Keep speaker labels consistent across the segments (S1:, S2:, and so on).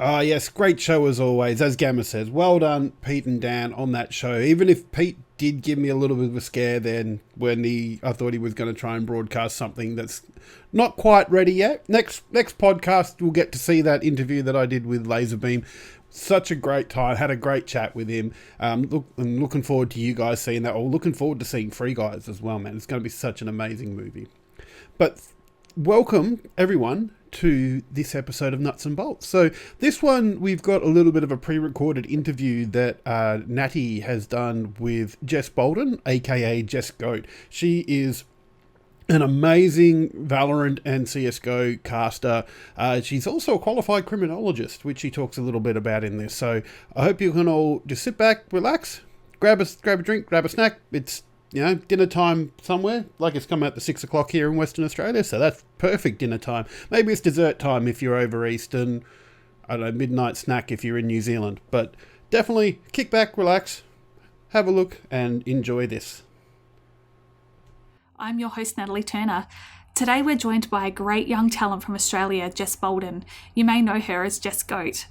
S1: Ah, yes, great show as always. As Gamma says, well done, Pete and Dan, on that show. Even if Pete did give me a little bit of a scare then when I thought he was going to try and broadcast something that's not quite ready yet. Next podcast, we'll get to see that interview that I did with Laserbeam. Such a great time. Had a great chat with him. Looking forward to you guys seeing that. Or looking forward to seeing Free Guys as well, man. It's going to be such an amazing movie. But welcome, everyone, to this episode of Nuts and Bolts. So this one, we've got a little bit of a pre-recorded interview that Natty has done with Jess Bolden, aka JessGOAT. She is an amazing Valorant and CSGO caster. She's also a qualified criminologist, which she talks a little bit about in this. So I hope you can all just sit back, relax, grab a drink, grab a snack. It's dinner time somewhere. Like, it's come out to 6 o'clock here in Western Australia, so that's perfect dinner time. Maybe it's dessert time if you're over east, and I don't know, midnight snack if you're in New Zealand. But definitely kick back, relax, have a look, and enjoy this.
S2: I'm your host, Natalie Turner. Today we're joined by a great young talent from Australia, Jess Bolden. You may know her as JessGOAT.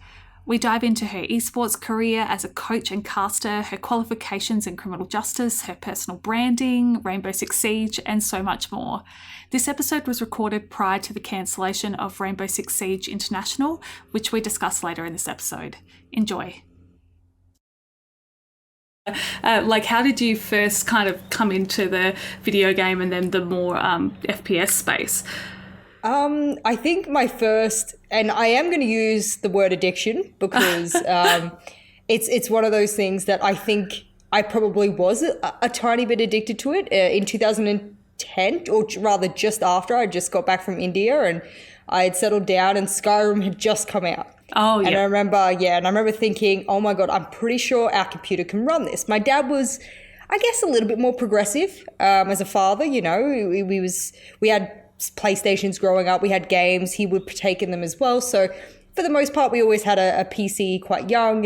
S2: We dive into her esports career as a coach and caster, her qualifications in criminal justice, her personal branding, Rainbow Six Siege, and so much more. This episode was recorded prior to the cancellation of Rainbow Six Siege International, which we discuss later in this episode. Enjoy. How did you first kind of come into the video game and then the more FPS space?
S3: I think my first, and I am going to use the word addiction because it's one of those things that I think I probably was a tiny bit addicted to it in 2010, or rather just after. I just got back from India and I had settled down and Skyrim had just come out.
S2: Oh, yeah.
S3: And I remember thinking, oh my God, I'm pretty sure our computer can run this. My dad was, I guess, a little bit more progressive as a father. We had PlayStations growing up, we had games, he would partake in them as well. So for the most part, we always had a PC quite young,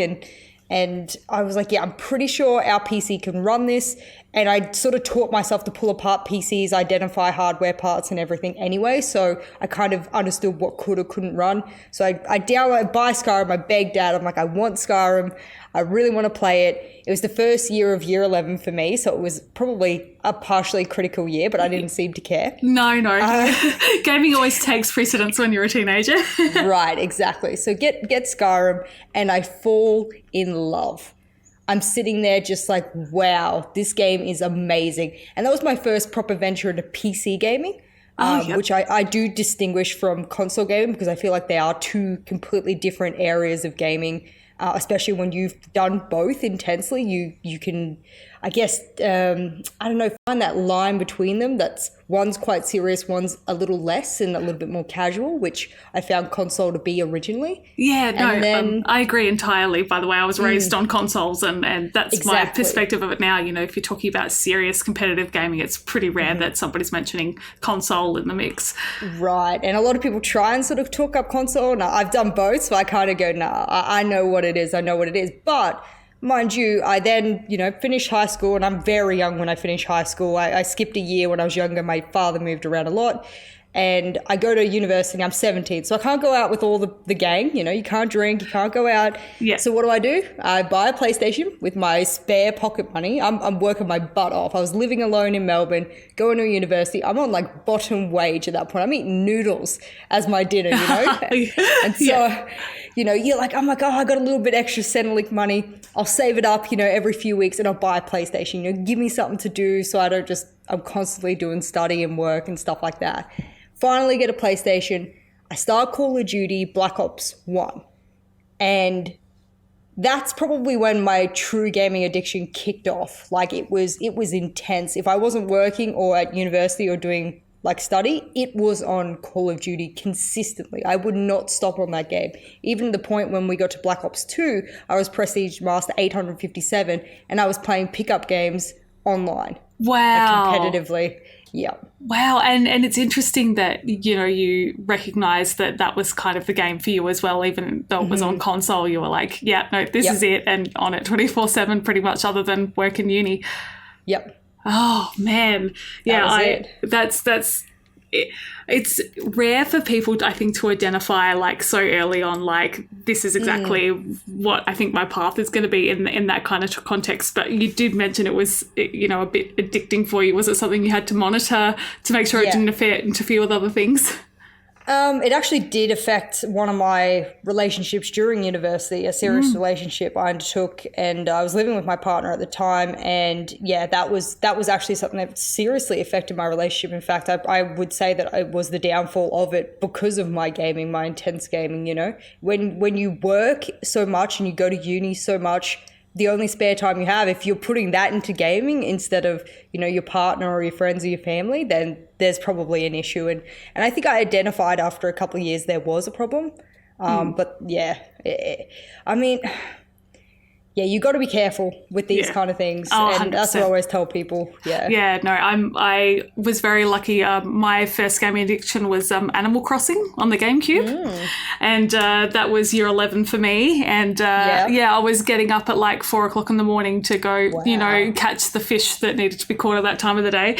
S3: and I was like, yeah, I'm pretty sure our PC can run this. And I sort of taught myself to pull apart PCs, identify hardware parts and everything anyway. So I kind of understood what could or couldn't run. So I buy Skyrim, I begged Dad, I'm like, I want Skyrim. I really want to play it. It was the first year of year 11 for me. So it was probably a partially critical year, but I didn't seem to care.
S2: No. Gaming always takes precedence when you're a teenager.
S3: Right, exactly. So get Skyrim and I fall in love. I'm sitting there just like, wow, this game is amazing. And that was my first proper venture into PC gaming, which I do distinguish from console gaming because I feel like they are two completely different areas of gaming, especially when you've done both intensely. You can, I guess, find that line between them. That's one's quite serious, one's a little less and a little bit more casual, which I found console to be originally.
S2: Yeah, I agree entirely. By the way, I was raised on consoles and that's
S3: exactly
S2: my perspective of it now. If you're talking about serious competitive gaming, it's pretty rare that somebody's mentioning console in the mix.
S3: Right. And a lot of people try and sort of talk up console. No, I've done both, so I kind of go, I know what it is. But mind you, I then, finished high school, and I'm very young when I finished high school. I skipped a year when I was younger. My father moved around a lot. And I go to university, I'm 17, so I can't go out with all the gang. You can't drink, you can't go out.
S2: Yeah.
S3: So what do? I buy a PlayStation with my spare pocket money. I'm working my butt off. I was living alone in Melbourne, going to university. I'm on like bottom wage at that point. I'm eating noodles as my dinner, And so, you're like, I'm like, oh, I got a little bit extra Centrelink money. I'll save it up, every few weeks and I'll buy a PlayStation. Give me something to do so I don't I'm constantly doing study and work and stuff like that. Finally get a PlayStation. I start Call of Duty Black Ops 1. And that's probably when my true gaming addiction kicked off. Like it was intense. If I wasn't working or at university or doing like study, it was on Call of Duty consistently. I would not stop on that game. Even to the point when we got to Black Ops 2, I was Prestige Master 857 and I was playing pickup games online.
S2: Wow.
S3: Like competitively. Yeah.
S2: Wow. And it's interesting that, you recognize that was kind of the game for you as well, even though it was on console. You were like, yeah, no, this is it. And on it 24/7 pretty much, other than work in uni.
S3: Yep.
S2: Oh, man. Yeah, that's it's rare for people, I think, to identify like so early on, like this is exactly what I think my path is going to be in that kind of context. But you did mention it was, you know, a bit addicting for you. Was it something you had to monitor to make sure it didn't interfere with other things?
S3: It actually did affect one of my relationships during university, a serious relationship I undertook, and I was living with my partner at the time, and that was actually something that seriously affected my relationship. In fact, I would say that it was the downfall of it because of my gaming, my intense gaming, you know. When you work so much and you go to uni so much, the only spare time you have, if you're putting that into gaming instead of, you know, your partner or your friends or your family, then there's probably an issue. And I think I identified after a couple of years there was a problem. But I mean, you got to be careful with these kind of things.
S2: Oh,
S3: and that's what I always tell people.
S2: Yeah, no, I was very lucky. My first gaming addiction was Animal Crossing on the GameCube. And that was year 11 for me. And I was getting up at like 4 o'clock in the morning to go, you know, catch the fish that needed to be caught at that time of the day.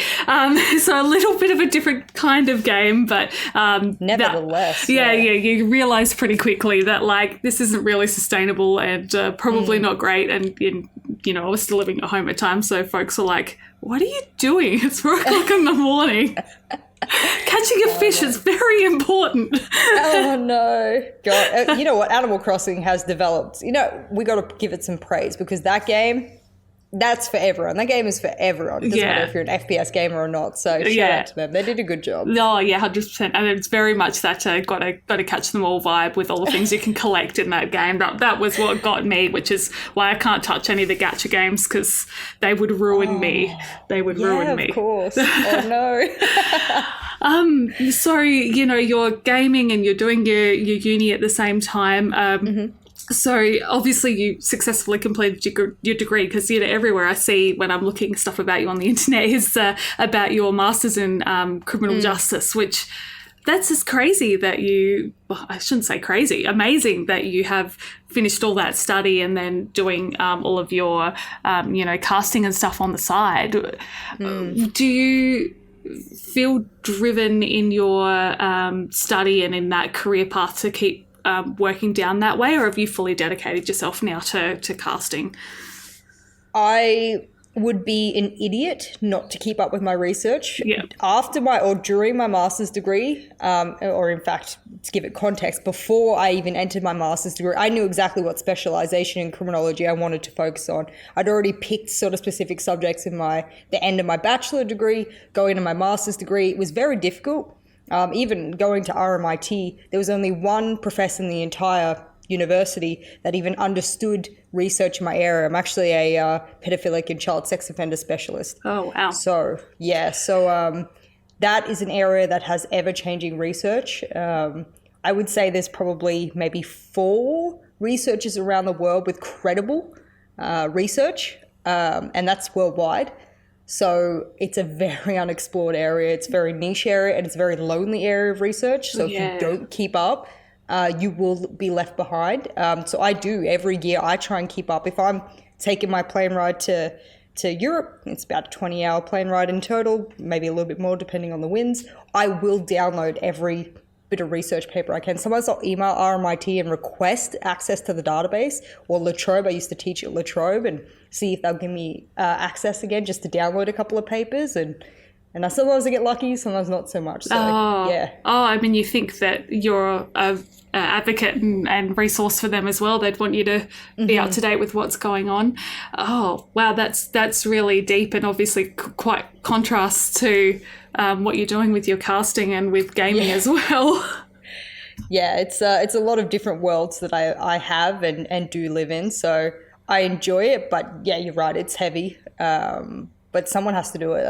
S2: So a little bit of a different kind of game, but
S3: nevertheless.
S2: You realise pretty quickly that like this isn't really sustainable and probably not great. And you know, I was still living at home at times, so folks were like, what are you doing? It's 4 o'clock in the morning. Catching a fish is very important.
S3: Oh no. God. You know what? Animal Crossing has developed. You know, we got to give it some praise because that game, that's for everyone. That game is for everyone. It doesn't matter if you're an FPS gamer or not. So shout out to them. They did a good job.
S2: Oh yeah, 100%. And it's very much that got to catch them all vibe with all the things you can collect in that game. That was what got me, which is why I can't touch any of the gacha games because they would ruin me. They would ruin me.
S3: Of course. Oh no.
S2: So, you know, you're gaming and you're doing your uni at the same time. So obviously you successfully completed your degree because, you know, everywhere I see when I'm looking stuff about you on the internet is about your master's in criminal justice, which that's just crazy that I shouldn't say crazy, amazing that you have finished all that study and then doing all of your, you know, casting and stuff on the side. Do you feel driven in your study and in that career path to keep working down that way, or have you fully dedicated yourself now to casting?
S3: I would be an idiot not to keep up with my research. After during my master's degree, or in fact, to give it context, before I even entered my master's degree, I knew exactly what specialization in criminology I wanted to focus on. I'd already picked sort of specific subjects in the end of my bachelor degree, going to my master's degree. It was very difficult. Even going to RMIT, there was only one professor in the entire university that even understood research in my area. I'm actually a pedophilic and child sex offender specialist.
S2: Oh, wow.
S3: So that is an area that has ever-changing research. I would say there's probably maybe 4 researchers around the world with credible research, and that's worldwide. So it's a very unexplored area. It's a very niche area and it's a very lonely area of research. So if you don't keep up, you will be left behind. So I do every year. I try and keep up. If I'm taking my plane ride to Europe, it's about a 20-hour plane ride in total, maybe a little bit more depending on the winds. I will download every bit of research paper I can. Sometimes I'll email RMIT and request access to the database, or La Trobe. I used to teach at La Trobe, and see if they'll give me access again just to download a couple of papers. And I sometimes I get lucky, sometimes not so much. So,
S2: I mean, you think that you're a advocate and resource for them as well. They'd want you to be up to date with what's going on. Oh, wow, that's really deep and obviously quite contrast to what you're doing with your casting and with gaming as well.
S3: Yeah, it's a lot of different worlds that I have and do live in. So I enjoy it, but yeah, you're right, it's heavy. But someone has to do it.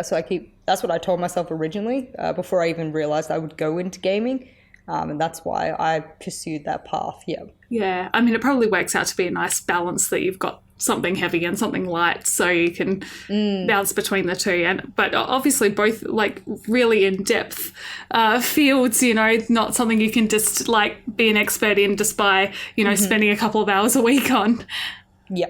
S3: That's what I told myself originally, before I even realized I would go into gaming. And that's why I pursued that path.
S2: Yeah. I mean, it probably works out to be a nice balance that you've got something heavy and something light, so you can bounce between the two. But obviously both like really in-depth fields, you know, not something you can just like be an expert in just by, you know, spending a couple of hours a week on.
S3: Yeah.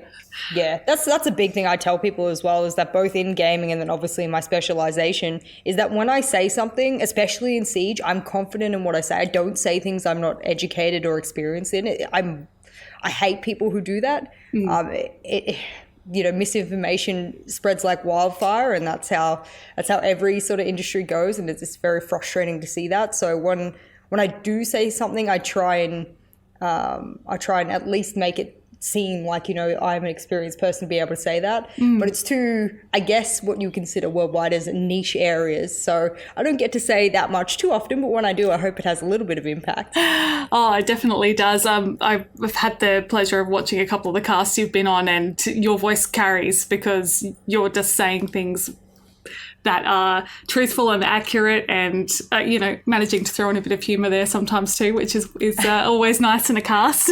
S3: That's a big thing I tell people as well, is that both in gaming and then obviously in my specialization, is that when I say something, especially in Siege, I'm confident in what I say. I don't say things I'm not educated or experienced in. I hate people who do that. Misinformation spreads like wildfire, and that's how every sort of industry goes, and it's just very frustrating to see that. So when I do say something, I try and at least make it seem like, I'm an experienced person to be able to say that. But it's too, I guess, what you consider worldwide as niche areas. So I don't get to say that much too often, but when I do, I hope it has a little bit of impact.
S2: Oh, it definitely does. I've had the pleasure of watching a couple of the casts you've been on, and your voice carries because you're just saying things that are truthful and accurate, and managing to throw in a bit of humour there sometimes too, which is always nice in a cast.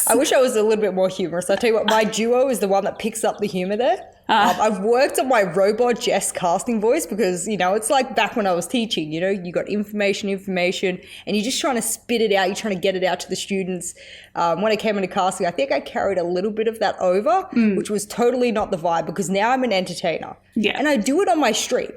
S3: I wish I was a little bit more humorous. I'll tell you what, my duo is the one that picks up the humour there. I've worked on my robot Jess casting voice because, it's like back when I was teaching, you got information, and you're just trying to spit it out. You're trying to get it out to the students. When I came into casting, I think I carried a little bit of that over, which was totally not the vibe, because now I'm an entertainer.
S2: Yeah.
S3: And I do it on my stream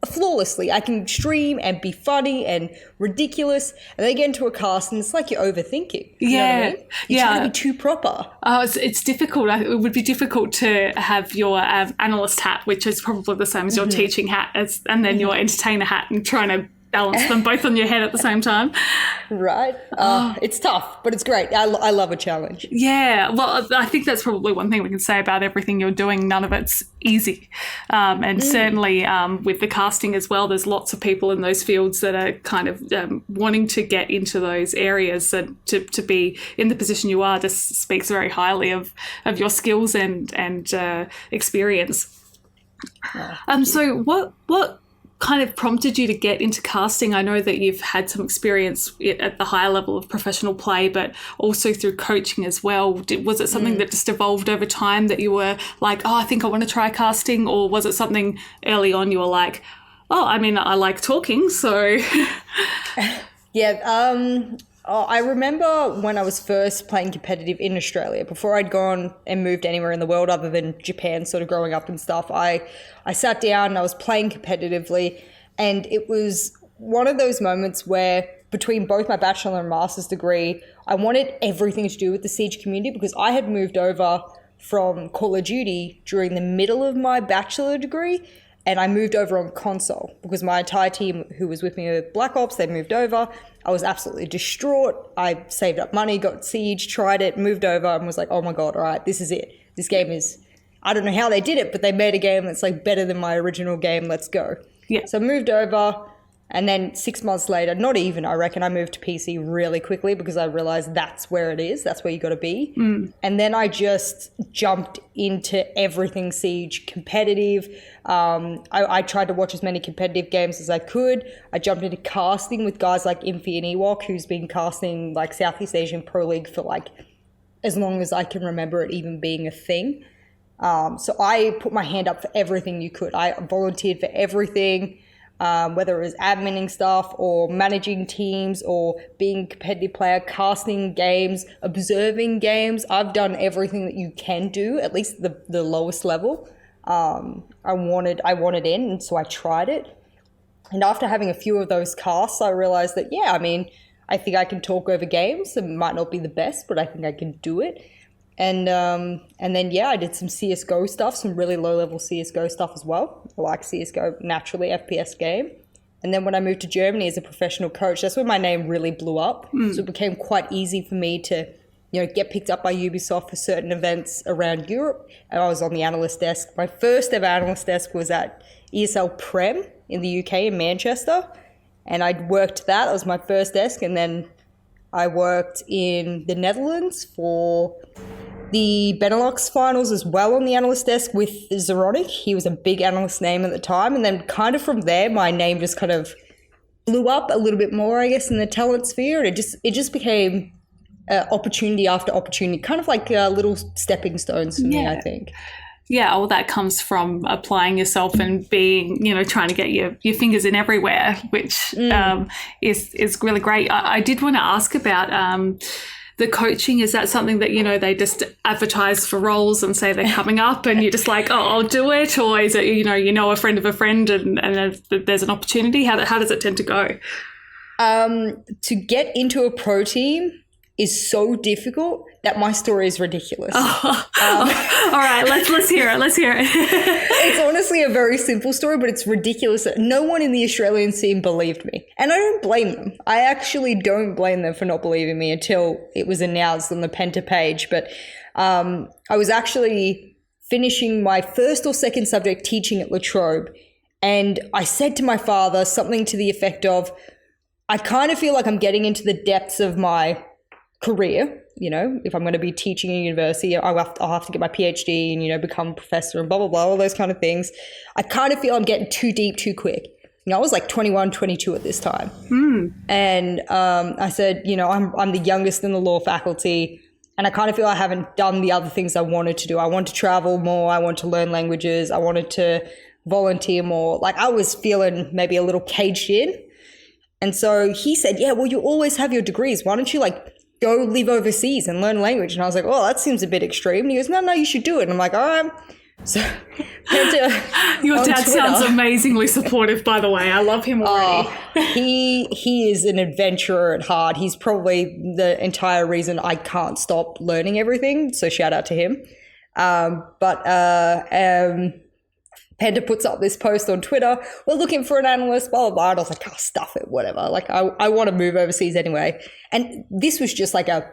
S3: flawlessly. I can stream and be funny and ridiculous, and then get into a cast and it's like you're overthinking. You know what I mean? You're trying to be too proper.
S2: Oh, it's difficult. It would be difficult to have your analyst hat, which is probably the same as your teaching hat, and then your entertainer hat, and trying to balance them both on your head at the same time.
S3: Right. It's tough, but it's great. I love a challenge.
S2: Yeah. Well, I think that's probably one thing we can say about everything you're doing. None of it's easy. And certainly with the casting as well, there's lots of people in those fields that are kind of wanting to get into those areas, and to be in the position you are just speaks very highly of your skills and experience. So what kind of prompted you to get into casting? I know that you've had some experience at the higher level of professional play, but also through coaching as well. Was it something that just evolved over time, that you were like, oh, I think I want to try casting? Or was it something early on you were like, oh, I mean, I like talking, so...
S3: Yeah, I remember when I was first playing competitive in Australia, before I'd gone and moved anywhere in the world other than Japan, sort of growing up and stuff, I sat down and I was playing competitively, and it was one of those moments where between both my bachelor and master's degree, I wanted everything to do with the Siege community, because I had moved over from Call of Duty during the middle of my bachelor degree, and I moved over on console because my entire team who was with me with Black Ops, they moved over. I was absolutely distraught. I saved up money, got Siege, tried it, moved over, and was like, oh my God, all right, this is it. This game is, I don't know how they did it, but they made a game that's like better than my original game. Let's go.
S2: Yeah.
S3: So I moved over, and then 6 months later, not even, I reckon I moved to PC really quickly because I realized that's where it is. That's where you got to be. And then I just jumped into everything Siege competitive. I tried to watch as many competitive games as I could. I jumped into casting with guys like Infi and Ewok, who's been casting like Southeast Asian Pro League for like as long as I can remember it even being a thing. So I put my hand up for everything you could. I volunteered for everything. Whether it was adminning stuff or managing teams or being a competitive player, casting games, observing games. I've done everything that you can do, at least the lowest level. I wanted in, and so I tried it. And after having a few of those casts, I realized that, yeah, I mean, I think I can talk over games. It might not be the best, but I think I can do it. And then, yeah, I did some CSGO stuff, some really low-level CSGO stuff as well. I like CSGO naturally, FPS game. And then when I moved to Germany as a professional coach, that's when my name really blew up. So it became quite easy for me to, get picked up by Ubisoft for certain events around Europe. And I was on the analyst desk. My first ever analyst desk was at ESL Prem in the UK in Manchester. And I'd worked that. That was my first desk. And then I worked in the Netherlands for the Benelux finals as well on the analyst desk with Zeronic. He was a big analyst name at the time. And then kind of from there, my name just kind of blew up a little bit more, I guess, in the talent sphere. And it just became opportunity after opportunity, kind of like little stepping stones for me, I think.
S2: Yeah, all that comes from applying yourself and being, trying to get your fingers in everywhere, which is really great. I did want to ask about the coaching, is that something that, they just advertise for roles and say they're coming up and you're just like, oh, I'll do it? Or is it, a friend of a friend and there's an opportunity? How does it tend to go?
S3: To get into a pro team is so difficult that my story is ridiculous.
S2: All right, let's hear it. Let's hear it.
S3: It's honestly a very simple story, but it's ridiculous. No one in the Australian scene believed me. And I don't blame them. I actually don't blame them for not believing me until it was announced on the Penta page. But I was actually finishing my first or second subject teaching at La Trobe. And I said to my father something to the effect of, I kind of feel like I'm getting into the depths of my career. If I'm going to be teaching in university, I'll have to get my PhD and, become a professor and blah, blah, blah, all those kind of things. I kind of feel I'm getting too deep too quick. I was like 21, 22 at this time. And I said, I'm the youngest in the law faculty, and I kind of feel I haven't done the other things I wanted to do. I want to travel more. I want to learn languages. I wanted to volunteer more. Like, I was feeling maybe a little caged in. And so he said, yeah, well, you always have your degrees. Why don't you go live overseas and learn language? And I was like, oh, that seems a bit extreme. And he goes, no, you should do it. And I'm like, all right. So
S2: your dad sounds amazingly supportive, by the way. I love him already.
S3: He is an adventurer at heart. He's probably the entire reason I can't stop learning everything. So shout out to him. Penta puts up this post on Twitter, we're looking for an analyst, blah, blah, blah. And I was like, oh, stuff it, whatever. Like, I want to move overseas anyway. And this was just like a,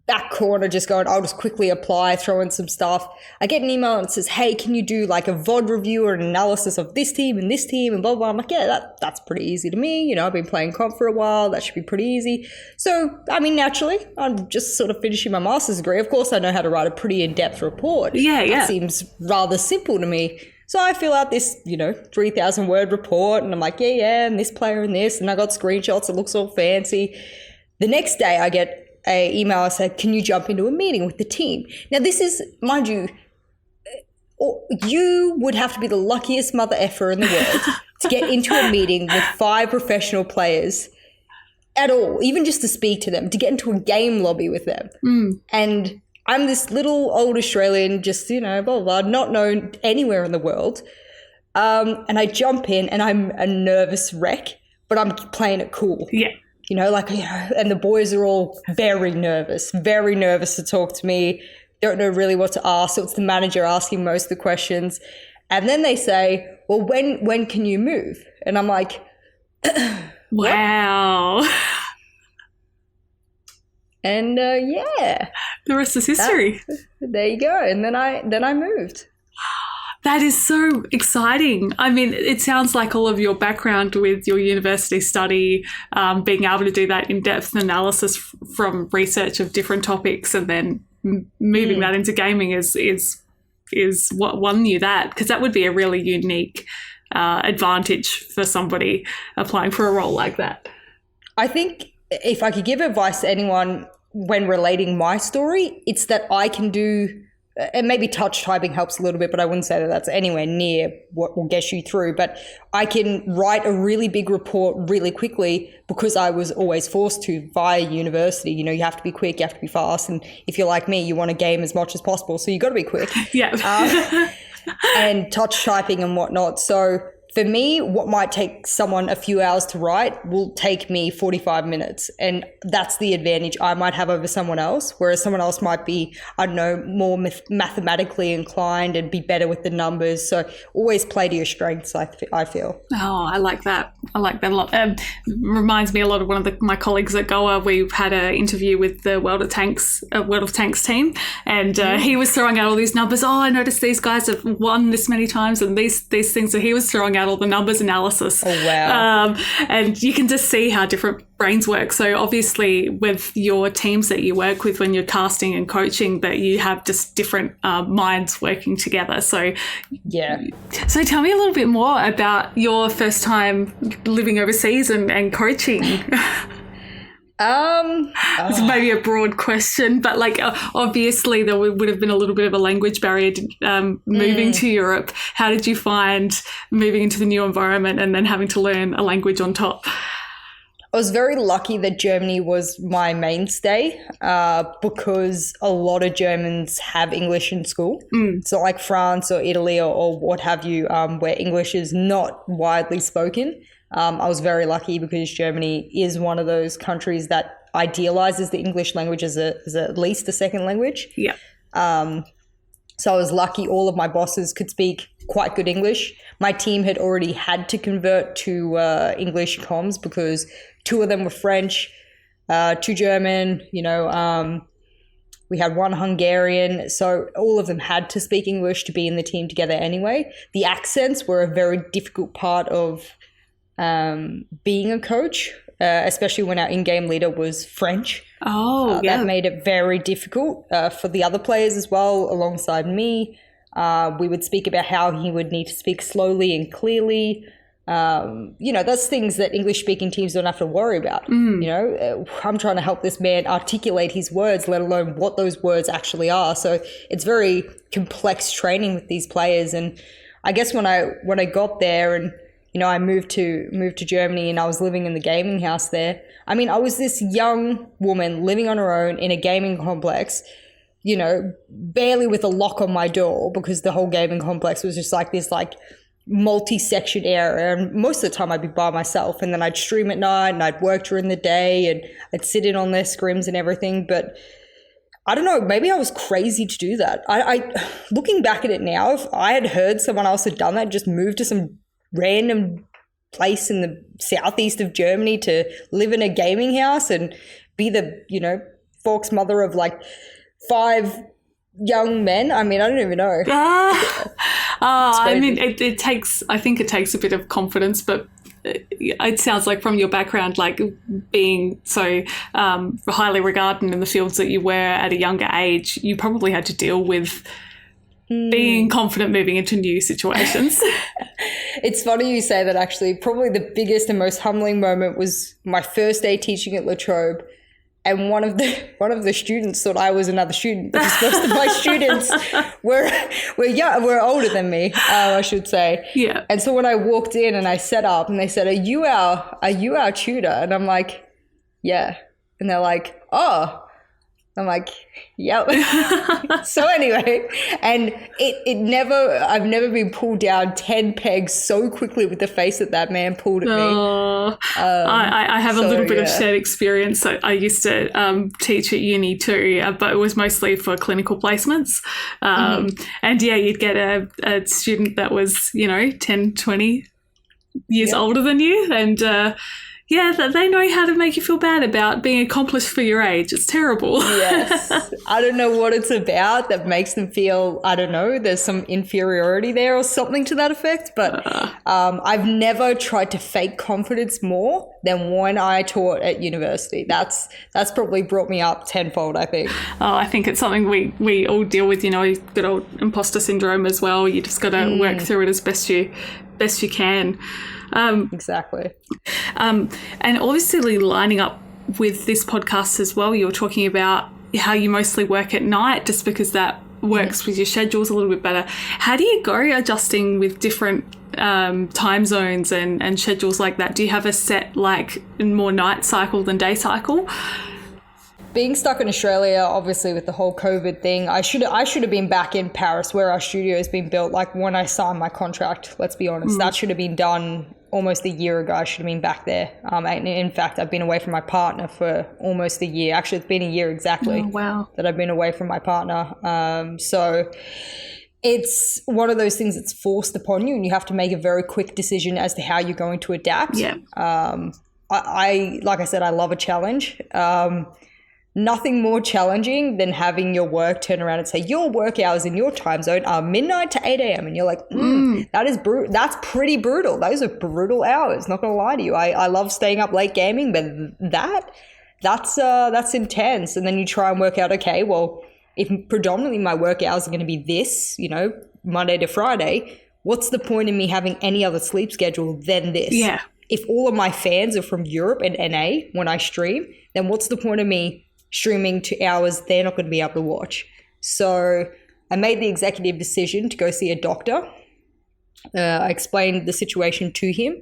S3: back corner, just going, I'll just quickly apply, throw in some stuff. I get an email and it says, hey, can you do like a VOD review or an analysis of this team and blah, blah. I'm like, yeah, that's pretty easy to me. I've been playing comp for a while. That should be pretty easy. So, naturally, I'm just sort of finishing my master's degree. Of course, I know how to write a pretty in-depth report.
S2: Yeah.
S3: That seems rather simple to me. So I fill out this, 3,000 word report and I'm like, yeah, and this player and this, and I got screenshots. It looks all fancy. The next day I get an email. I said, can you jump into a meeting with the team? Now this is, mind you, you would have to be the luckiest mother effer in the world to get into a meeting with 5 professional players at all, even just to speak to them, to get into a game lobby with them. And I'm this little old Australian, just, blah, blah, blah, not known anywhere in the world. And I jump in and I'm a nervous wreck, but I'm playing it cool.
S2: Yeah.
S3: And the boys are all very nervous to talk to me. Don't know really what to ask. So it's the manager asking most of the questions. And then they say, well, when can you move? And I'm like,
S2: wow.
S3: And yeah.
S2: The rest is history.
S3: There you go. And then I moved.
S2: That is so exciting. I mean, it sounds like all of your background with your university study, being able to do that in-depth analysis from research of different topics and then moving that into gaming is what won you that, because that would be a really unique advantage for somebody applying for a role like that.
S3: I think if I could give advice to anyone when relating my story, it's that I can do, and maybe touch typing helps a little bit, but I wouldn't say that that's anywhere near what will get you through. But I can write a really big report really quickly because I was always forced to via university. You have to be quick, you have to be fast. And if you're like me, you want to game as much as possible. So you got to be quick.
S2: Yeah.
S3: And touch typing and whatnot. So for me, what might take someone a few hours to write will take me 45 minutes. And that's the advantage I might have over someone else, whereas someone else might be, I don't know, more mathematically inclined and be better with the numbers. So always play to your strengths, I feel.
S2: Oh, I like that. I like that a lot. Reminds me a lot of one of my colleagues at Goa. We've had an interview with the World of Tanks team, and he was throwing out all these numbers. Oh, I noticed these guys have won this many times and these things. So he was throwing out all the numbers analysis.
S3: Oh, wow.
S2: And you can just see how different brains work. So obviously with your teams that you work with when you're casting and coaching, that you have just different minds working together. So
S3: yeah.
S2: So tell me a little bit more about your first time living overseas and coaching. It's maybe a broad question, but obviously there would have been a little bit of a language barrier moving to Europe. How did you find moving into the new environment and then having to learn a language on top?
S3: I was very lucky that Germany was my mainstay because a lot of Germans have English in school. So like France or Italy or what have you, where English is not widely spoken. I was very lucky because Germany is one of those countries that idealizes the English language as at least a second language.
S2: Yeah.
S3: So I was lucky all of my bosses could speak quite good English. My team had already had to convert to English comms because 2 of them were French, 2 German, we had 1 Hungarian. So all of them had to speak English to be in the team together anyway. The accents were a very difficult part of being a coach, especially when our in-game leader was French.
S2: Oh, yeah.
S3: That made it very difficult for the other players as well alongside me. We would speak about how he would need to speak slowly and clearly. That's things that English-speaking teams don't have to worry about. I'm trying to help this man articulate his words, let alone what those words actually are. So it's very complex training with these players. And I guess when I got there and I moved to Germany and I was living in the gaming house there. I mean, I was this young woman living on her own in a gaming complex, barely with a lock on my door because the whole gaming complex was just like this multi-section area. And most of the time I'd be by myself and then I'd stream at night and I'd work during the day and I'd sit in on their scrims and everything. But I don't know, maybe I was crazy to do that. I looking back at it now, if I had heard someone else had done that, just moved to some random place in the southeast of Germany to live in a gaming house and be the, Fork's mother of 5 young men. I mean, I don't even know.
S2: I think it takes a bit of confidence, but it sounds like from your background, being so highly regarded in the fields that you were at a younger age, you probably had to deal with being confident moving into new situations.
S3: It's funny you say that, actually. Probably the biggest and most humbling moment was my first day teaching at La Trobe, and one of the students thought I was another student because most of my students were older than me, I should say. Yeah. And so when I walked in and I set up and they said, "Are you our tutor?" And I'm like, "Yeah." And they're like, "Oh." I'm like, yep. So anyway, and I've never been pulled down 10 pegs so quickly with the face that man pulled at me.
S2: I have a little bit of shared experience. So I used to teach at uni too, but it was mostly for clinical placements. And yeah, you'd get a student that was, 10, 20 years older than you. And they know how to make you feel bad about being accomplished for your age. It's terrible.
S3: Yes. I don't know what it's about that makes them feel, I don't know, there's some inferiority there or something to that effect. But I've never tried to fake confidence more than when I taught at university. That's probably brought me up tenfold, I think.
S2: Oh, I think it's something we all deal with, good old imposter syndrome as well. You just got to work through it as best you can.
S3: Exactly.
S2: And obviously lining up with this podcast as well, you were talking about how you mostly work at night just because that works with your schedules a little bit better. How do you go adjusting with different time zones and schedules like that? Do you have a set more night cycle than day cycle?
S3: Being stuck in Australia, obviously with the whole COVID thing, I should have been back in Paris where our studio has been built. When I signed my contract, let's be honest, that should have been done almost a year ago. I should have been back there. And in fact, I've been away from my partner for almost a year. Actually, it's been a year exactly that I've been away from my partner. So it's one of those things that's forced upon you and you have to make a very quick decision as to how you're going to adapt. Yeah. I like I said, I love a challenge. Nothing more challenging than having your work turn around and say your work hours in your time zone are midnight to 8 a.m. And you're like, that's pretty brutal. Those are brutal hours. Not going to lie to you. I love staying up late gaming, but that's intense. And then you try and work out, okay, well, if predominantly my work hours are going to be this, Monday to Friday, what's the point in me having any other sleep schedule than this? Yeah. If all of my fans are from Europe and NA when I stream, then what's the point of me streaming to hours they're not going to be able to watch? So I made the executive decision to go see a doctor. I explained the situation to him.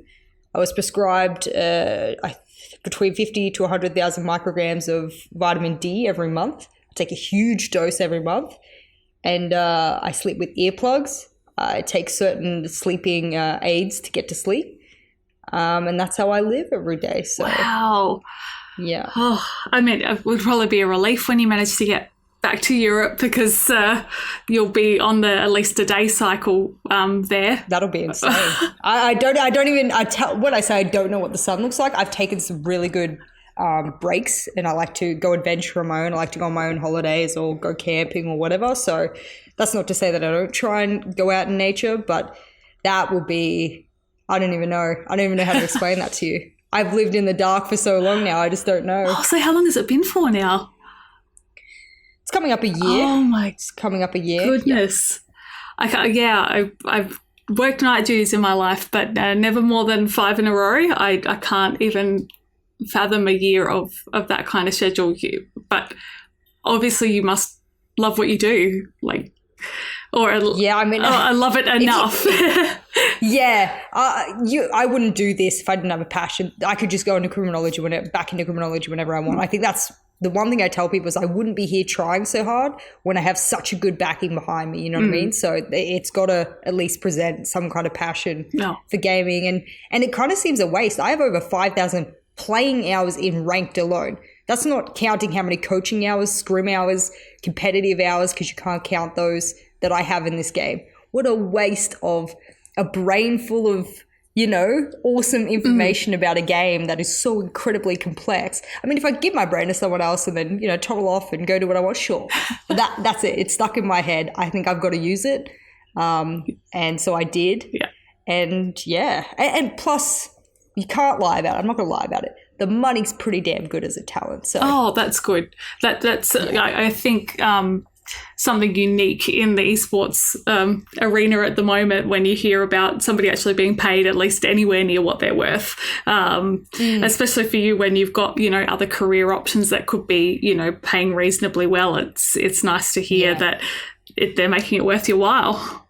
S3: I was prescribed, I between 50 to 100,000 micrograms of vitamin D every month. I take a huge dose every month. And I sleep with earplugs. I take certain sleeping aids to get to sleep. And that's how I live every day. So,
S2: wow.
S3: Yeah.
S2: Oh, I mean, it would probably be a relief when you manage to get back to Europe, because you'll be on the at least a day cycle there.
S3: That'll be insane. When I say I don't know what the sun looks like, I've taken some really good breaks, and I like to go adventure on my own. I like to go on my own holidays or go camping or whatever. So that's not to say that I don't try and go out in nature, but that will be, I don't even know how to explain that to you. I've lived in the dark for so long now, I just don't know.
S2: Oh, so how long has it been for now?
S3: It's coming up a year.
S2: Oh my
S3: It's coming up a year.
S2: goodness. I've worked night duties in my life, but never more than 5 in a row. I can't even fathom a year of that kind of schedule. But obviously you must love what you do, I love it enough.
S3: Yeah, I wouldn't do this if I didn't have a passion. I could just go into criminology whenever I want. I think that's the one thing I tell people is I wouldn't be here trying so hard when I have such a good backing behind me. You know what I mean? So it's got to at least present some kind of passion for gaming, and it kind of seems a waste. I have over 5,000 playing hours in ranked alone. That's not counting how many coaching hours, scrim hours, competitive hours, because you can't count those that I have in this game. What a waste of a brain full of, awesome information about a game that is so incredibly complex. I mean, if I give my brain to someone else and then, toggle off and go do what I want, sure. But that's it. It's stuck in my head. I think I've got to use it. And so I did.
S2: Yeah.
S3: And and plus you can't lie about it. I'm not going to lie about it. The money's pretty damn good as a talent. So.
S2: Oh, that's good. That's I think something unique in the esports arena at the moment when you hear about somebody actually being paid at least anywhere near what they're worth, especially for you when you've got, other career options that could be, paying reasonably well. It's nice to hear that they're making it worth your while.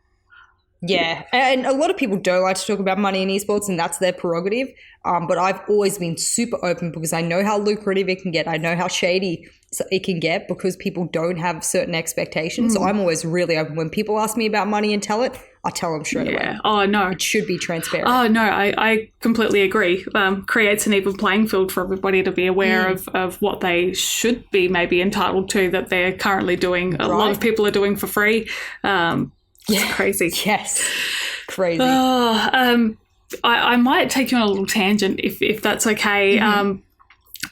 S3: Yeah, and a lot of people don't like to talk about money in esports, and that's their prerogative. But I've always been super open because I know how lucrative it can get. I know how shady it can get because people don't have certain expectations. So I'm always really open. When people ask me about money and tell it, I tell them straight away.
S2: Oh, no.
S3: It should be transparent.
S2: Oh, no, I completely agree. Creates an even playing field for everybody to be aware of what they should be maybe entitled to that they're currently doing. A lot of people are doing for free. It's crazy.
S3: Yes. Crazy.
S2: I might take you on a little tangent if that's okay.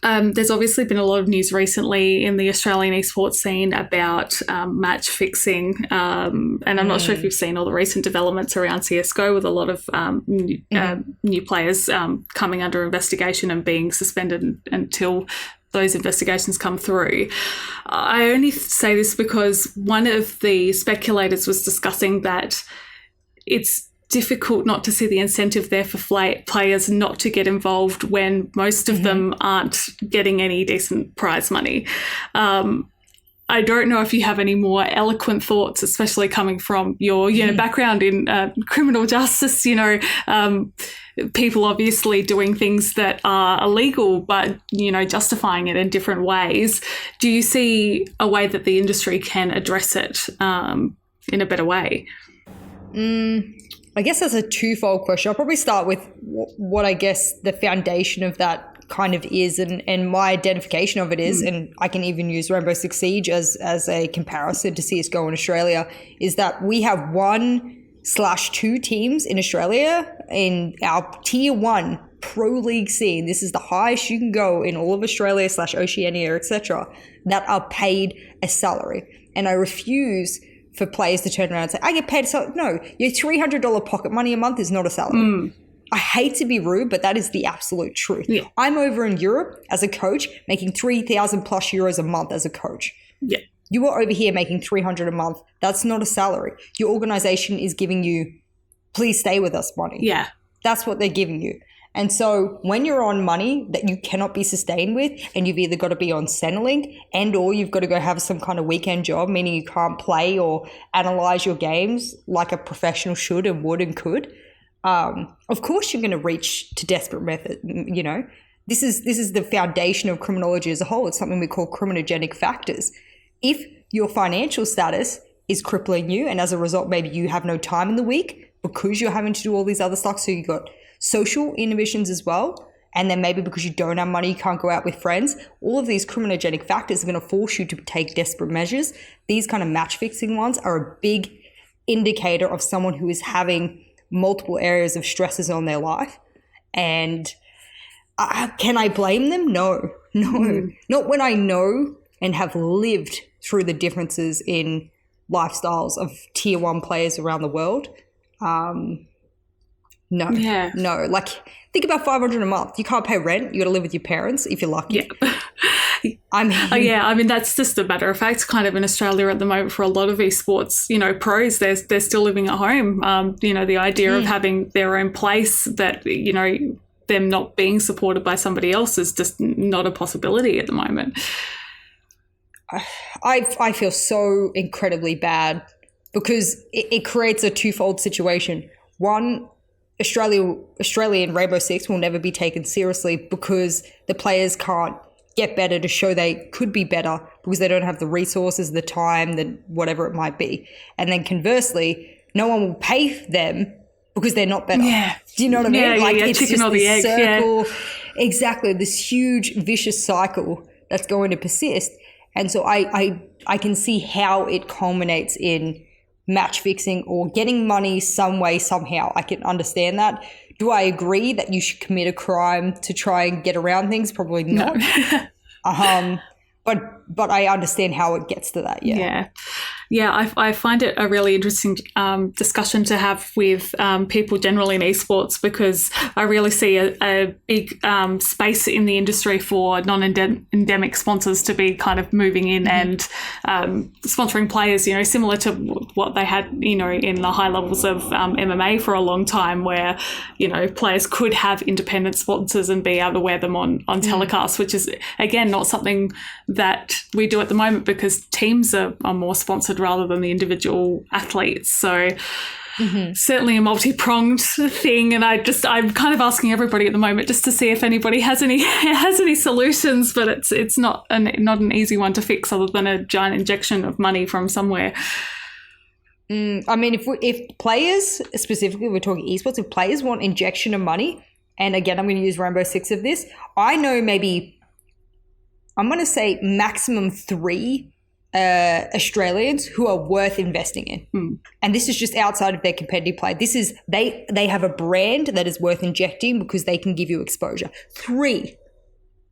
S2: There's obviously been a lot of news recently in the Australian esports scene about match fixing, and I'm not sure if you've seen all the recent developments around CSGO with a lot of new players coming under investigation and being suspended until those investigations come through. I only say this because one of the speculators was discussing that it's difficult not to see the incentive there for players not to get involved when most of them aren't getting any decent prize money. I don't know if you have any more eloquent thoughts, especially coming from your background in criminal justice, people obviously doing things that are illegal, but, justifying it in different ways. Do you see a way that the industry can address it in a better way?
S3: I guess that's a twofold question. I'll probably start with what I guess the foundation of that kind of is and my identification of it is, and I can even use Rainbow Six Siege as a comparison to CSGO in Australia, is that we have 1/2 teams in Australia in our tier 1 pro league scene. This is the highest you can go in all of Australia / Oceania, etc., that are paid a salary. And I refuse for players to turn around and say, I get paid a salary. No, your $300 pocket money a month is not a salary. I hate to be rude, but that is the absolute truth. Yeah. I'm over in Europe as a coach making 3,000 plus euros a month as a coach.
S2: Yeah.
S3: You are over here making 300 a month. That's not a salary. Your organization is giving you, please stay with us money.
S2: Yeah.
S3: That's what they're giving you. And so when you're on money that you cannot be sustained with, and you've either got to be on Centrelink and or you've got to go have some kind of weekend job, meaning you can't play or analyze your games like a professional should and would and could, of course you're going to reach to desperate method, this is the foundation of criminology as a whole. It's something we call criminogenic factors. If your financial status is crippling you, and as a result, maybe you have no time in the week because you're having to do all these other stuff. So you've got social inhibitions as well. And then maybe because you don't have money, you can't go out with friends. All of these criminogenic factors are going to force you to take desperate measures. These kind of match fixing ones are a big indicator of someone who is having multiple areas of stresses on their life. And can I blame them? No. Not when I know and have lived through the differences in lifestyles of tier 1 players around the world. No. Like, think about $500 a month. You can't pay rent. You got to live with your parents if you're lucky.
S2: Yeah. I mean, that's just a matter of fact kind of in Australia at the moment for a lot of esports, pros, they're still living at home. The idea of having their own place that, them not being supported by somebody else is just not a possibility at the moment.
S3: I feel so incredibly bad because it creates a twofold situation. One, Australian Rainbow Six will never be taken seriously because the players can't get better to show they could be better because they don't have the resources, the time, the whatever it might be. And then conversely, no one will pay them because they're not better.
S2: Yeah.
S3: Do you know what I mean? It's
S2: chicken
S3: just
S2: or the
S3: this
S2: egg.
S3: circle.
S2: Yeah.
S3: Exactly. This huge vicious cycle that's going to persist. And so I can see how it culminates in match fixing or getting money some way, somehow. I can understand that. Do I agree that you should commit a crime to try and get around things? Probably not. No. But I understand how it gets to that.
S2: Yeah, I find it a really interesting discussion to have with people generally in esports because I really see a big space in the industry for non-endemic sponsors to be kind of moving in and sponsoring players, similar to what they had, in the high levels of MMA for a long time where, players could have independent sponsors and be able to wear them on telecast, which is, again, not something that we do at the moment because teams are more sponsored rather than the individual athletes. So certainly a multi-pronged thing. And I'm kind of asking everybody at the moment just to see if anybody has any solutions, but it's not an easy one to fix other than a giant injection of money from somewhere.
S3: I mean, if players, specifically we're talking esports, if players want injection of money, and again, I'm going to use Rainbow Six of this, I know maybe, I'm going to say maximum 3 Australians who are worth investing in. And this is just outside of their competitive play. This is, they have a brand that is worth injecting because they can give you exposure. 3.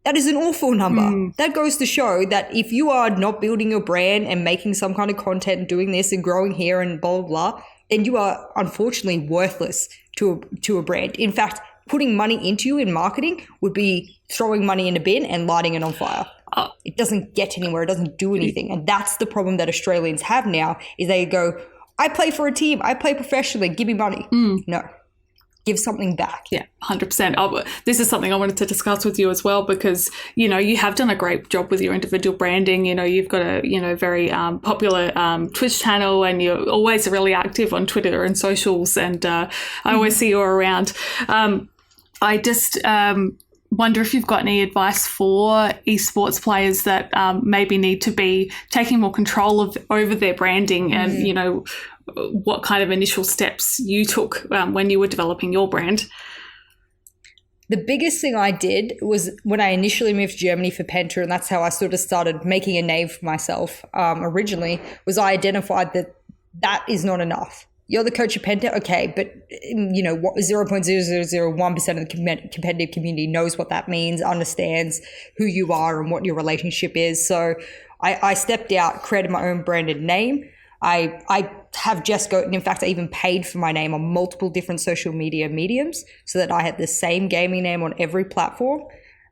S3: That is an awful number. That goes to show that if you are not building your brand and making some kind of content and doing this and growing here and blah, blah, blah, then you are unfortunately worthless to a brand. In fact, putting money into you in marketing would be throwing money in a bin and lighting it on fire. It doesn't get anywhere. It doesn't do anything. And that's the problem that Australians have now is they go, I play for a team. I play professionally. Give me money. No. Give something back.
S2: Yeah, 100%. This is something I wanted to discuss with you as well because, you have done a great job with your individual branding. You've got a, very popular Twitch channel and you're always really active on Twitter and socials and I always see you around. I just wonder if you've got any advice for esports players that maybe need to be taking more control over their branding and, what kind of initial steps you took when you were developing your brand.
S3: The biggest thing I did was when I initially moved to Germany for Penta, and that's how I sort of started making a name for myself originally, was I identified that is not enough. You're the coach of Penta, okay, but 0.0001% of the competitive community knows what that means, understands who you are and what your relationship is. So I stepped out, created my own branded name. I have JessGOAT, and in fact, I even paid for my name on multiple different social media mediums so that I had the same gaming name on every platform.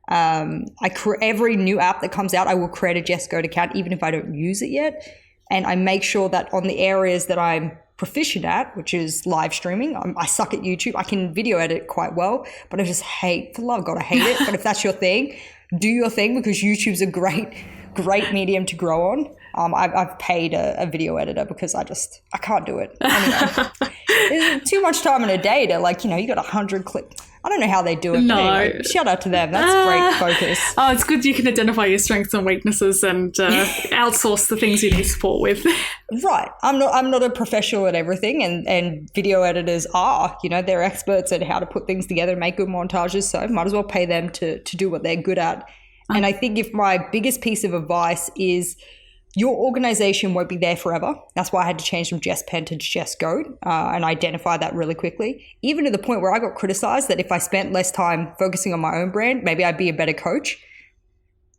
S3: Every new app that comes out, I will create a JessGOAT account, even if I don't use it yet. And I make sure that on the areas that I'm proficient at, which is live streaming, I suck at YouTube. I can video edit quite well, but I just hate, for the love of God, I hate it. But if that's your thing, do your thing because YouTube's a great medium to grow on. I've paid a video editor because I can't do it. Anyway, there's too much time in a day to you got 100 clips. I don't know how they do it.
S2: No.
S3: Anyway, shout out to them. That's great focus.
S2: Oh, it's good you can identify your strengths and weaknesses and outsource the things you need support with.
S3: Right. I'm not a professional at everything, and video editors are. They're experts at how to put things together and make good montages, so might as well pay them to do what they're good at. And I think if my biggest piece of advice is your organization won't be there forever. That's why I had to change from Jess Pen to Jess Goat and identify that really quickly, even to the point where I got criticized that if I spent less time focusing on my own brand, maybe I'd be a better coach.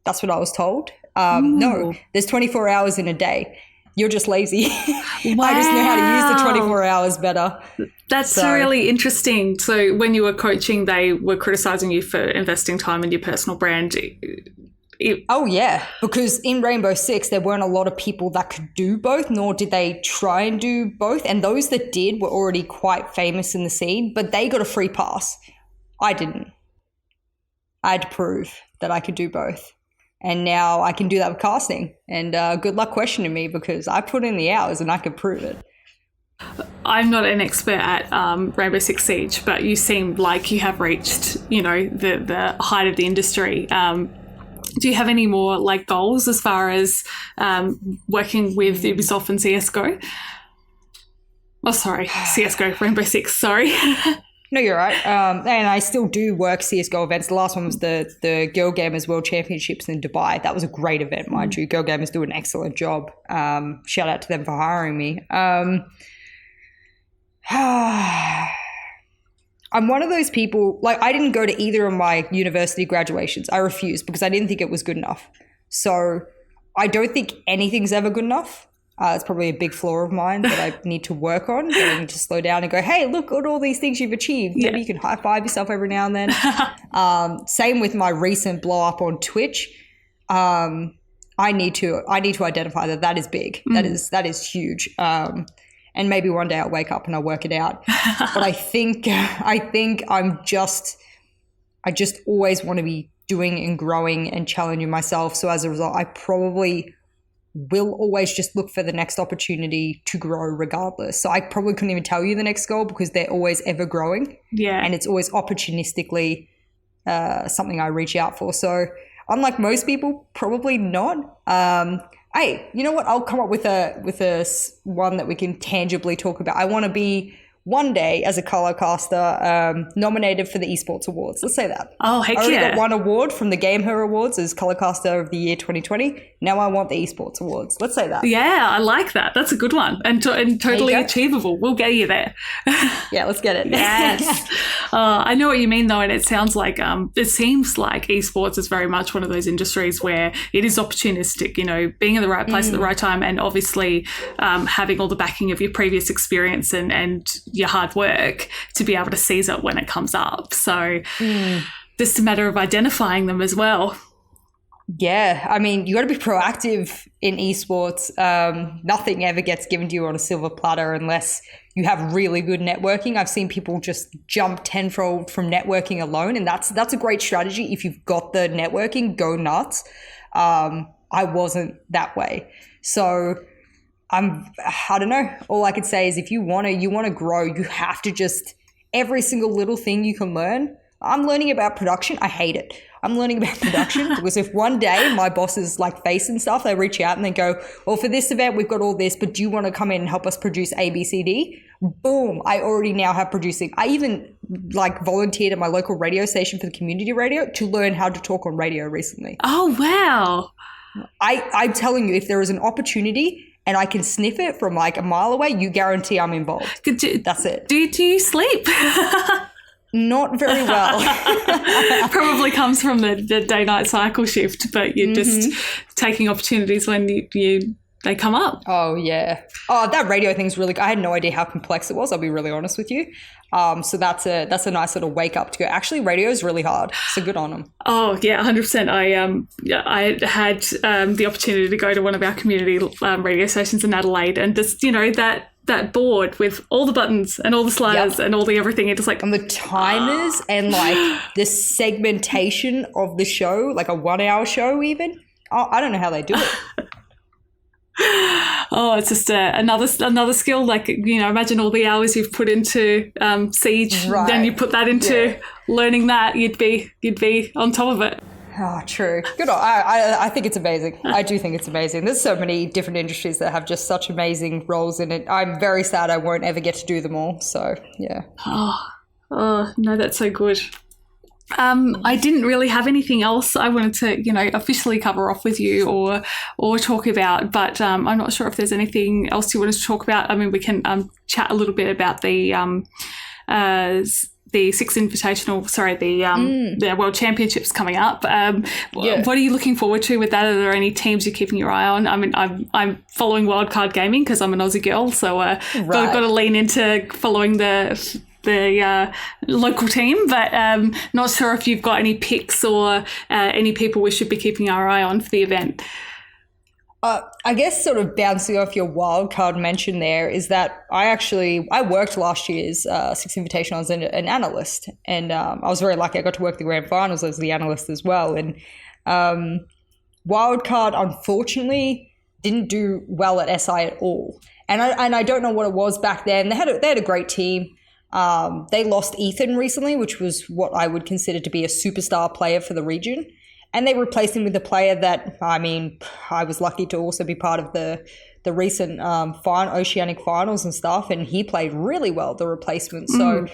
S3: That's what I was told. No, there's 24 hours in a day. You're just lazy.
S2: Wow.
S3: I just know how to use the 24 hours better.
S2: That's really interesting. So when you were coaching, they were criticizing you for investing time in your personal brand.
S3: Oh, yeah, because in Rainbow Six, there weren't a lot of people that could do both, nor did they try and do both. And those that did were already quite famous in the scene, but they got a free pass. I didn't. I had to prove that I could do both. And now I can do that with casting. And good luck questioning me, because I put in the hours and I could prove it.
S2: I'm not an expert at Rainbow Six Siege, but you seem like you have reached, the height of the industry. Do you have any more goals as far as working with Ubisoft and CSGO? Oh, sorry, CSGO, Rainbow Six, sorry.
S3: No, you're right. And I still do work CSGO events. The last one was the Girl Gamers World Championships in Dubai. That was a great event, mind you. Girl Gamers do an excellent job. Shout out to them for hiring me. I'm one of those people, I didn't go to either of my university graduations. I refused because I didn't think it was good enough. So I don't think anything's ever good enough. It's probably a big flaw of mine that I need to work on. I need to slow down and go, hey, look at all these things you've achieved. Maybe you can high five yourself every now and then. Same with my recent blow up on Twitch. I need to identify that is big. That is huge. And maybe one day I'll wake up and I'll work it out. But I think I just always want to be doing and growing and challenging myself. So as a result, I probably will always just look for the next opportunity to grow regardless. So I probably couldn't even tell you the next goal because they're always ever growing. Yeah. And it's always opportunistically something I reach out for. So unlike most people, probably not. Hey, you know what? I'll come up with a one that we can tangibly talk about. I want to be one day as a color caster nominated for the esports awards. Let's say that.
S2: Oh, heck yeah.
S3: I already got one award from the Game Her Awards as color caster of the year 2020. Now I want the esports awards. Let's say that.
S2: Yeah, I like that. That's a good one and totally achievable. We'll get you there.
S3: Yeah, let's get it.
S2: Yes. I know what you mean though, and it seems like esports is very much one of those industries where it is opportunistic, being in the right place at the right time, and obviously having all the backing of your previous experience and your hard work to be able to seize it when it comes up. So just a matter of identifying them as well.
S3: Yeah, I mean, you got to be proactive in esports. Nothing ever gets given to you on a silver platter unless you have really good networking. I've seen people just jump tenfold from networking alone, and that's a great strategy. If you've got the networking, go nuts. I wasn't that way. So I don't know. All I could say is if you want to grow, you have to just, every single little thing you can learn. I'm learning about production. I hate it. I'm learning about production because if one day my bosses face and stuff, they reach out and they go, well, for this event, we've got all this, but do you want to come in and help us produce A, B, C, D? Boom. I already now have producing. I even volunteered at my local radio station for the community radio to learn how to talk on radio recently.
S2: Oh, wow.
S3: I'm telling you, if there is an opportunity and I can sniff it from a mile away, you guarantee I'm involved. That's it.
S2: Do you sleep?
S3: Not very well.
S2: Probably comes from the day-night cycle shift, but you're just taking opportunities when they come up.
S3: Oh, yeah. Oh, that radio thing's really good. I had no idea how complex it was, I'll be really honest with you. So that's a nice little wake up to go, actually, radio is really hard. So good on them.
S2: Oh, yeah, 100%. I had the opportunity to go to one of our community radio stations in Adelaide, and just, that board with all the buttons and all the sliders and all the everything. It's and
S3: the timers and the segmentation of the show, a 1 hour show even. Oh, I don't know how they do it.
S2: Oh, it's just another skill. Like, imagine all the hours you've put into Siege.
S3: Right.
S2: Then you put that into learning that, you'd be on top of it.
S3: Oh, true. Good. I think it's amazing. I do think it's amazing. There's so many different industries that have just such amazing roles in it. I'm very sad I won't ever get to do them all. So, yeah.
S2: Oh no, that's so good. I didn't really have anything else I wanted to, officially cover off with you or talk about, but I'm not sure if there's anything else you wanted to talk about. I mean, we can chat a little bit about the Six Invitational, the World Championships coming up. What are you looking forward to with that? Are there any teams you're keeping your eye on? I mean, I'm following Wildcard Gaming because I'm an Aussie girl, so got to lean into following the local team, but not sure if you've got any picks or any people we should be keeping our eye on for the event.
S3: I guess sort of bouncing off your wildcard mention there is that I worked last year's Six Invitational as an analyst, and I was very lucky. I got to work the grand finals as the analyst as well. And wildcard, unfortunately, didn't do well at SI at all. And I don't know what it was back then. They had a great team. They lost Ethan recently, which was what I would consider to be a superstar player for the region. And they replaced him with a player that, I was lucky to also be part of the recent Oceanic finals and stuff, and he played really well, the replacement. So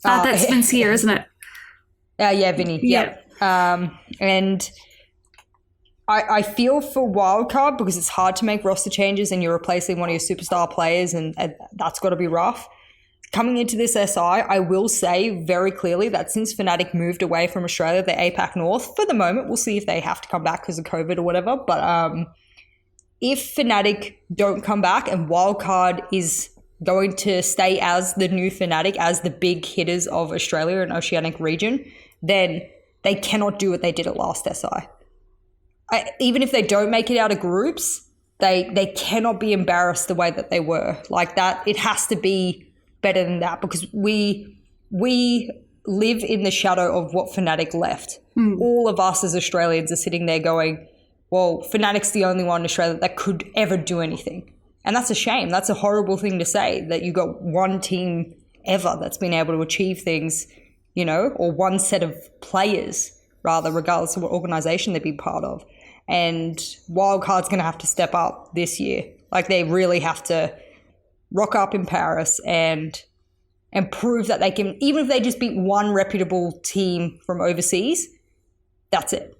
S2: that's Vince here, isn't it?
S3: Yeah, Vinny.
S2: Yeah.
S3: And I feel for wildcard because it's hard to make roster changes and you're replacing one of your superstar players, and that's got to be rough. Coming into this SI, I will say very clearly that since Fnatic moved away from Australia, the APAC North, for the moment, we'll see if they have to come back because of COVID or whatever. But if Fnatic don't come back and Wildcard is going to stay as the new Fnatic, as the big hitters of Australia and Oceanic region, then they cannot do what they did at last SI. Even if they don't make it out of groups, they cannot be embarrassed the way that they were. Like that, it has to be better than that, because we live in the shadow of what Fnatic left. All of us as Australians are sitting there going, well, Fnatic's the only one in Australia that could ever do anything. And that's a shame. That's a horrible thing to say, that you got one team ever that's been able to achieve things, or one set of players, rather, regardless of what organization they've been part of. And Wildcard's going to have to step up this year. Like, they really have to rock up in Paris and prove that they can, even if they just beat one reputable team from overseas, that's it.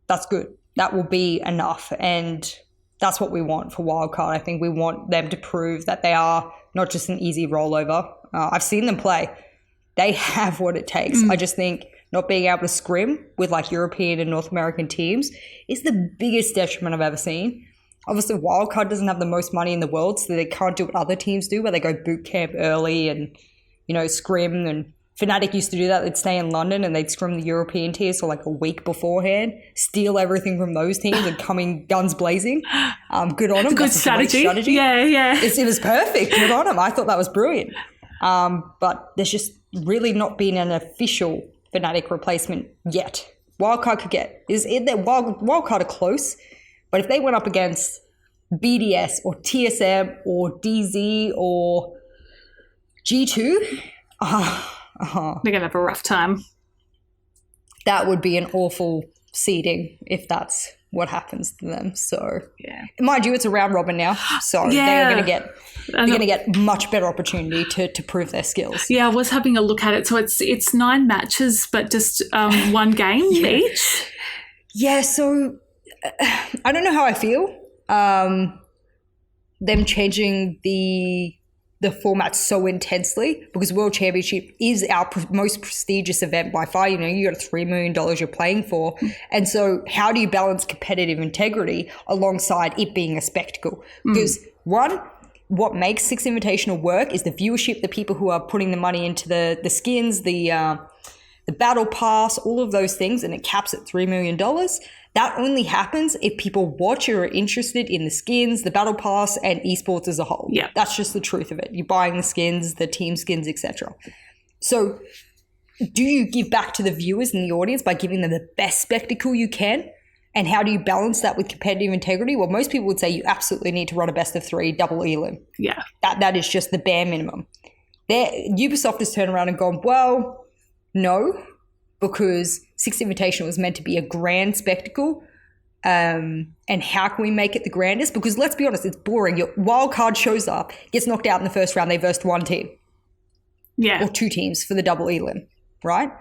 S3: That's good. That will be enough. And that's what we want for Wildcard. I think we want them to prove that they are not just an easy rollover. I've seen them play. They have what it takes. I just think not being able to scrim with like European and North American teams is the biggest detriment I've ever seen. Obviously, Wildcard doesn't have the most money in the world, so they can't do what other teams do, where they go boot camp early and, scrim. And Fnatic used to do that. They'd stay in London and they'd scrim the European tiers for like a week beforehand, steal everything from those teams and come in guns blazing. Good on them.
S2: Good strategy. Yeah.
S3: It was perfect. Good on them. I thought that was brilliant. But there's just really not been an official Fnatic replacement yet. Wildcard could get, Wildcard are close. But if they went up against BDS or TSM or DZ or G2,
S2: they're going to have a rough time.
S3: That would be an awful seeding if that's what happens to them. So, mind you, it's a round robin now, so they're going to get much better opportunity to prove their skills.
S2: Yeah, I was having a look at it. So it's 9 matches, but just one game each.
S3: Yeah, so I don't know how I feel. Them changing the format so intensely, because World Championship is our most prestigious event by far. You got $3 million you're playing for. And so how do you balance competitive integrity alongside it being a spectacle? Because one, what makes Six Invitational work is the viewership, the people who are putting the money into the skins, the battle pass, all of those things, and it caps at $3 million. That only happens if people watch or are interested in the skins, the battle pass, and esports as a whole.
S2: Yeah.
S3: That's just the truth of it. You're buying the skins, the team skins, etc. So do you give back to the viewers and the audience by giving them the best spectacle you can? And how do you balance that with competitive integrity? Well, most people would say you absolutely need to run a best of 3 double elim.
S2: Yeah.
S3: That is just the bare minimum. Ubisoft has turned around and gone, well, no, because Six Invitational was meant to be a grand spectacle. And how can we make it the grandest? Because let's be honest, it's boring. Your wild card shows up, gets knocked out in the first round, they versed one team.
S2: Yeah.
S3: Or 2 teams for the double elim, right?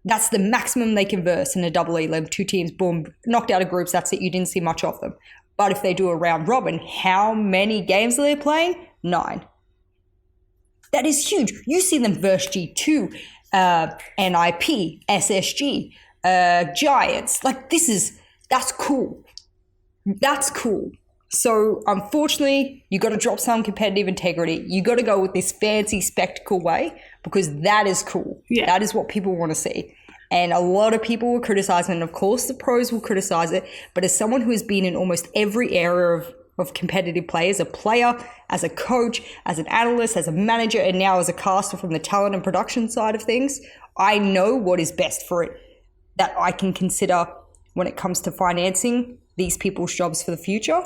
S3: That's the maximum they can verse in a double elim. 2 teams, boom, knocked out of groups, that's it. You didn't see much of them. But if they do a round robin, how many games are they playing? 9. That is huge. You see them verse G2, NIP, SSG, Giants. Like that's cool. That's cool. So unfortunately, you got to drop some competitive integrity. You got to go with this fancy spectacle way because that is cool.
S2: Yeah.
S3: That is what people want to see. And a lot of people will criticize it. And of course, the pros will criticize it. But as someone who has been in almost every area of competitive play, as a player, as a coach, as an analyst, as a manager, and now as a caster from the talent and production side of things, I know what is best for it that I can consider when it comes to financing these people's jobs for the future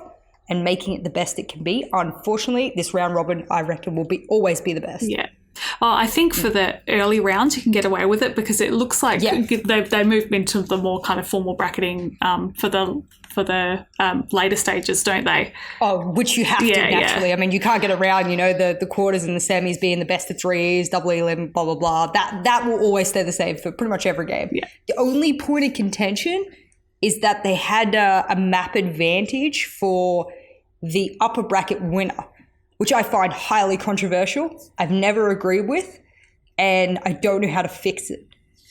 S3: and making it the best it can be. Unfortunately, this round robin, I reckon, will always be the best.
S2: Yeah. Oh, I think for the early rounds you can get away with it because it looks like they moved into the more kind of formal bracketing for the later stages, don't they?
S3: Oh, which you have to naturally. Yeah. I mean, you can't get around, the quarters and the semis being the best of 3s, double elim, blah, blah, blah. That will always stay the same for pretty much every game.
S2: Yeah.
S3: The only point of contention is that they had a map advantage for the upper bracket winner, which I find highly controversial. I've never agreed with, and I don't know how to fix it.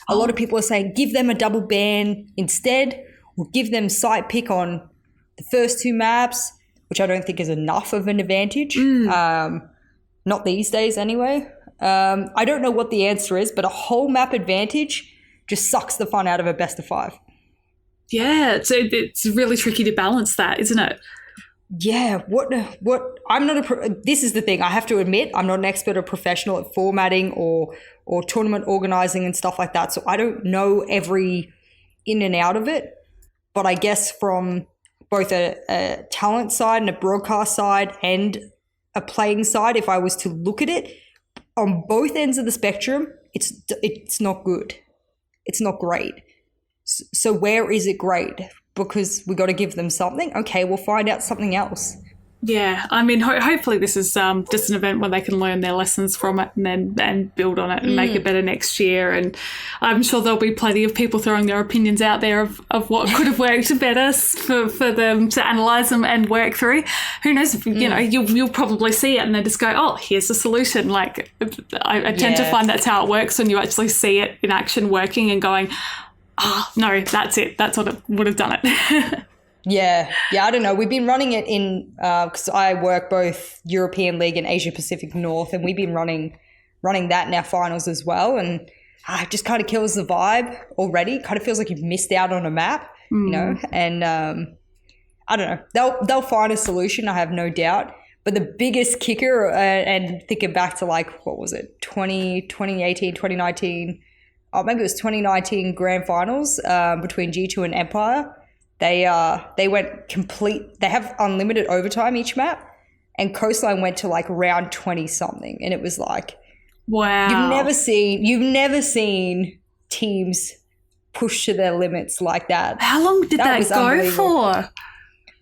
S3: A lot of people are saying give them a double ban instead, or give them site pick on the first 2 maps, which I don't think is enough of an advantage. Not these days anyway. I don't know what the answer is, but a whole map advantage just sucks the fun out of a best of 5.
S2: Yeah, it's really tricky to balance that, isn't it?
S3: Yeah, what I'm not this is the thing, I have to admit, I'm not an expert or professional at formatting or tournament organizing and stuff like that, so I don't know every in and out of it, but I guess from both a talent side and a broadcast side and a playing side, if I was to look at it on both ends of the spectrum, it's not good. It's not great. So where is it great? Because we got to give them something. Okay, we'll find out something else.
S2: Yeah, I mean, hopefully this is just an event where they can learn their lessons from it and build on it and make it better next year. And I'm sure there'll be plenty of people throwing their opinions out there of what could have worked better for them to analyse them and work through. Who knows? If, you'll probably see it and then just go, oh, here's the solution. Like I tend to find that's how it works when you actually see it in action working and going, oh, no, that's it. That's what it would have done it.
S3: Yeah, I don't know. We've been running it in because I work both European League and Asia Pacific North, and we've been running that in our finals as well. And it just kind of kills the vibe already. It kind of feels like you've missed out on a map, And I don't know. They'll find a solution. I have no doubt. But the biggest kicker, and thinking back to what was it, 2018, 2019. Oh, maybe it was 2019 Grand Finals between G2 and Empire. They went complete. They have unlimited overtime each map, and Coastline went to round 20 something, and it was
S2: wow.
S3: You've never seen teams push to their limits like that.
S2: How long did that go for?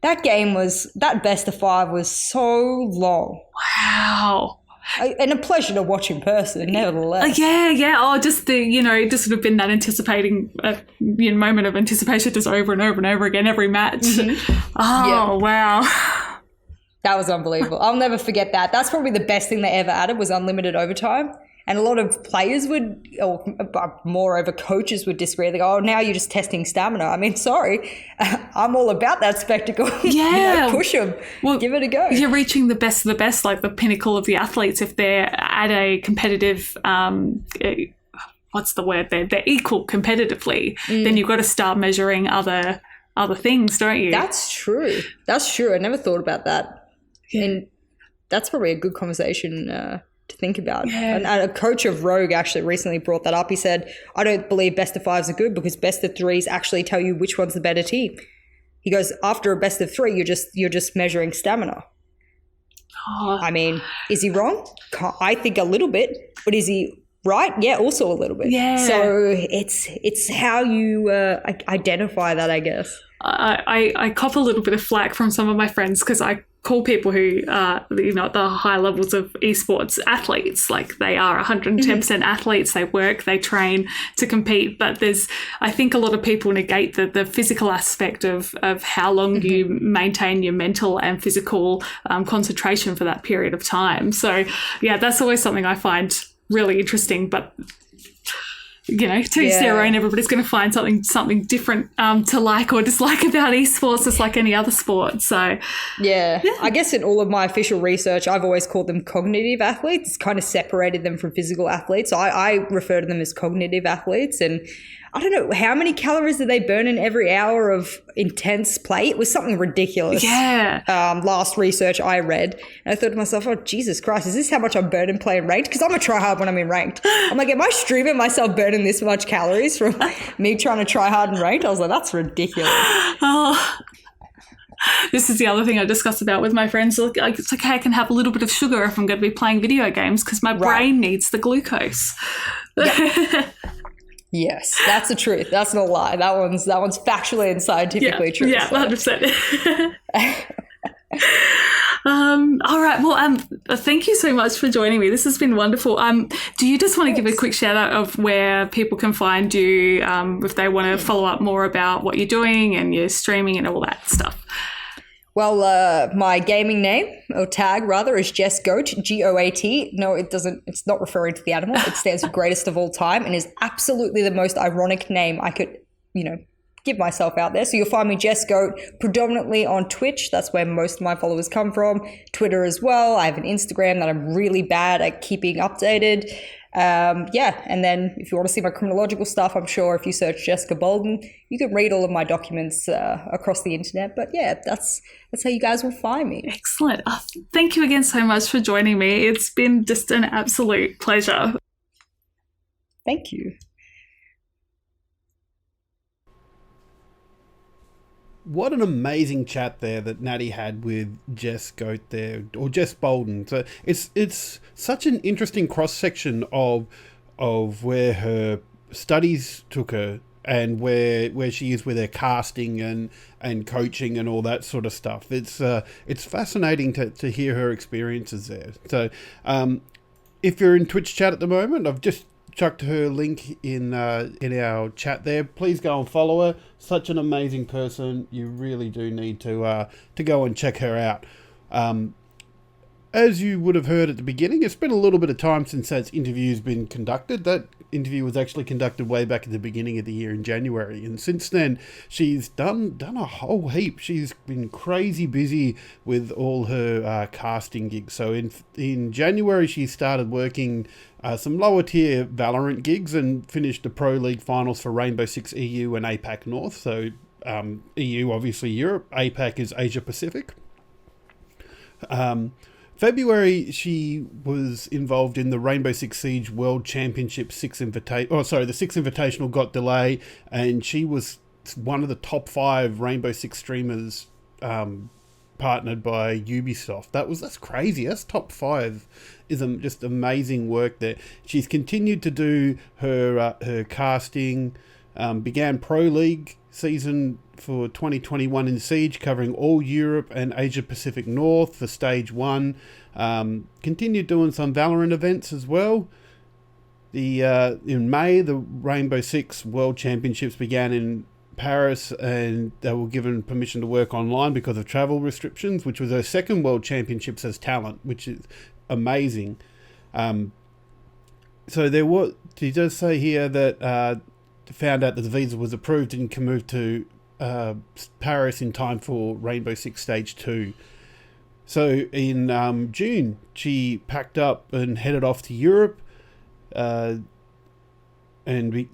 S3: That best of 5 was so long.
S2: Wow.
S3: And a pleasure to watch in person, nevertheless.
S2: Yeah. Oh, just just sort of been that anticipating moment of anticipation just over and over and over again every match. Oh, wow.
S3: That was unbelievable. I'll never forget that. That's probably the best thing they ever added was unlimited overtime. And a lot of players would, or moreover coaches would disagree. They go, oh, now you're just testing stamina. I mean, sorry. I'm all about that spectacle.
S2: Yeah.
S3: Push them. Well, give it a go.
S2: You're reaching the best of the best, the pinnacle of the athletes. If they're at a competitive, what's the word there? They're equal competitively, then you've got to start measuring other things, don't you?
S3: That's true. I never thought about that. Yeah. And that's probably a good conversation to think about.
S2: Yeah.
S3: And a coach of Rogue actually recently brought that up. He said, I don't believe best of fives are good because best of threes actually tell you which one's the better team. He goes, after a best of three, you're just measuring stamina.
S2: Oh.
S3: I mean, is he wrong? I think a little bit, but is he right? Yeah, also a little bit.
S2: Yeah.
S3: So it's how you identify that, I guess.
S2: I cop a little bit of flack from some of my friends because I call people who are, at the high levels of esports athletes. Like, they are 110% athletes. They work, they train to compete. But I think a lot of people negate the physical aspect of how long you maintain your mental and physical concentration for that period of time. So, yeah, that's always something I find really interesting. But to each their own. Everybody's going to find something different to like or dislike about esports, just like any other sport. So, yeah,
S3: I guess in all of my official research, I've always called them cognitive athletes. Kind of separated them from physical athletes. So I refer to them as cognitive athletes. And I don't know, how many calories do they burn in every hour of intense play? It was something ridiculous.
S2: Yeah.
S3: Last research I read. And I thought to myself, oh, Jesus Christ, is this how much I burn in playing ranked? Because I'm a try hard when I'm in ranked. I'm like, am I streaming myself burning this much calories from me trying to try hard in ranked? I was like, that's ridiculous.
S2: Oh. This is the other thing I discuss about with my friends. It's okay, I can have a little bit of sugar if I'm going to be playing video games because my brain needs the glucose.
S3: Yeah. Yes, that's the truth. That's not a lie. That one's factually and scientifically true.
S2: Yeah, 100%. All right. Well, thank you so much for joining me. This has been wonderful. Do you just want to give a quick shout out of where people can find you if they want to follow up more about what you're doing and your streaming and all that stuff?
S3: Well, my gaming name, or tag rather, is JessGOAT, GOAT. No, it doesn't. It's not referring to the animal. It stands for greatest of all time and is absolutely the most ironic name I could, give myself out there. So you'll find me JessGOAT predominantly on Twitch. That's where most of my followers come from. Twitter as well. I have an Instagram that I'm really bad at keeping updated. And then if you want to see my chronological stuff, I'm sure if you search Jessica Bolden, you can read all of my documents across the internet. But yeah, that's how you guys will find me.
S2: Excellent. Oh, thank you again so much for joining me. It's been just an absolute pleasure.
S3: Thank you.
S1: What an amazing chat there that Natty had with Jess Goat there, or Jess Bolden. So it's such an interesting cross section of where her studies took her and where she is with her casting and coaching and all that sort of stuff. It's fascinating to hear her experiences there. So if you're in Twitch chat at the moment, I've just chucked her link in our chat there. Please go and follow her. Such an amazing person. You really do need to go and check her out. As you would have heard at the beginning, it's been a little bit of time since that interview's been conducted. That interview was actually conducted way back at the beginning of the year in January, and since then she's done a whole heap. She's been crazy busy with all her casting gigs. So in January she started working some lower tier Valorant gigs and finished the Pro League finals for Rainbow Six EU and APAC North. So EU obviously Europe, APAC is Asia Pacific. February, she was involved in the Rainbow Six Siege World Championship the Six Invitational got delayed, and she was one of the top 5 Rainbow Six streamers partnered by Ubisoft. That's crazy. That's top 5. Is just amazing work there. She's continued to do her casting. Began Pro League season for 2021 in Siege, covering all Europe and Asia Pacific North for Stage 1. Continued doing some Valorant events as well. In May, the Rainbow Six World Championships began in Paris, and they were given permission to work online because of travel restrictions, which was her second World Championships as talent, which is amazing. So he does say here that found out that the visa was approved and can move to Paris in time for Rainbow Six Stage 2. So in June, she packed up and headed off to Europe, and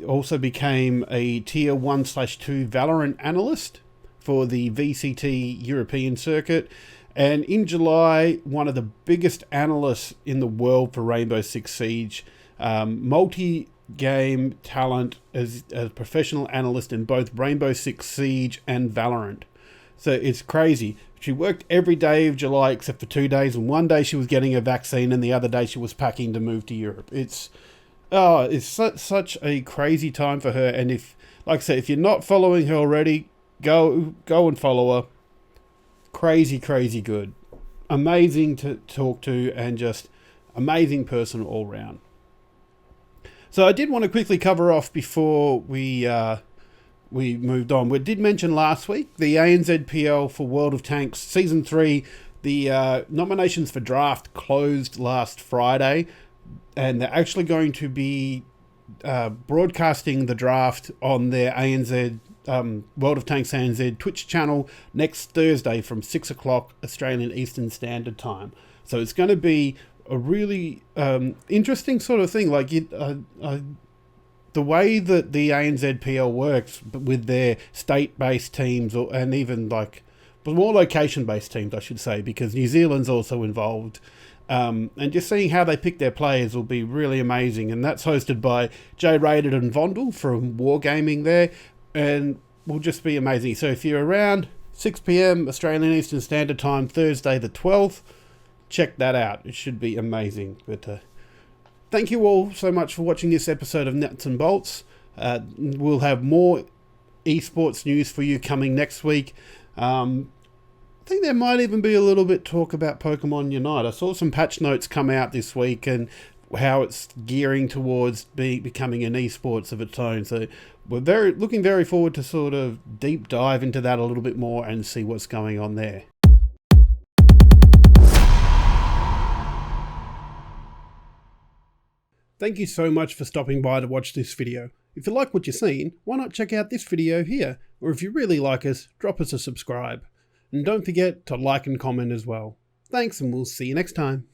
S1: also became a Tier 1/2 Valorant analyst for the VCT European circuit, And in July, one of the biggest analysts in the world for Rainbow Six Siege, multi-game talent as a professional analyst in both Rainbow Six Siege and Valorant. So it's crazy. She worked every day of July except for 2 days, and one day she was getting a vaccine and the other day she was packing to move to Europe. It's such a crazy time for her. And if, like I said, if you're not following her already, go and follow her. Crazy good. Amazing to talk to and just amazing person all round. So I did want to quickly cover off before we moved on. We did mention last week the ANZPL for World of Tanks Season 3. The nominations for draft closed last Friday, and they're actually going to be broadcasting the draft on their ANZ World of Tanks ANZ Twitch channel next Thursday from 6 o'clock Australian Eastern Standard Time. So it's going to be a really interesting sort of thing. Like the way that the ANZPL works with their state-based teams, and even like more location-based teams, I should say, because New Zealand's also involved. And just seeing how they pick their players will be really amazing. And that's hosted by Jay Rated and Vondel from Wargaming there. And will just be amazing. So if you're around 6 p.m. Australian Eastern Standard Time, Thursday the 12th, check that out. It should be amazing. But thank you all so much for watching this episode of Nuts and Bolts. We'll have more esports news for you coming next week. I think there might even be a little bit talk about Pokemon Unite. I saw some patch notes come out this week and how it's gearing towards becoming an esports of its own. So we're looking very forward to sort of deep dive into that a little bit more and see what's going on there. Thank you so much for stopping by to watch this video. If you like what you're seeing, why not check out this video here? Or if you really like us, drop us a subscribe. And don't forget to like and comment as well. Thanks, and we'll see you next time.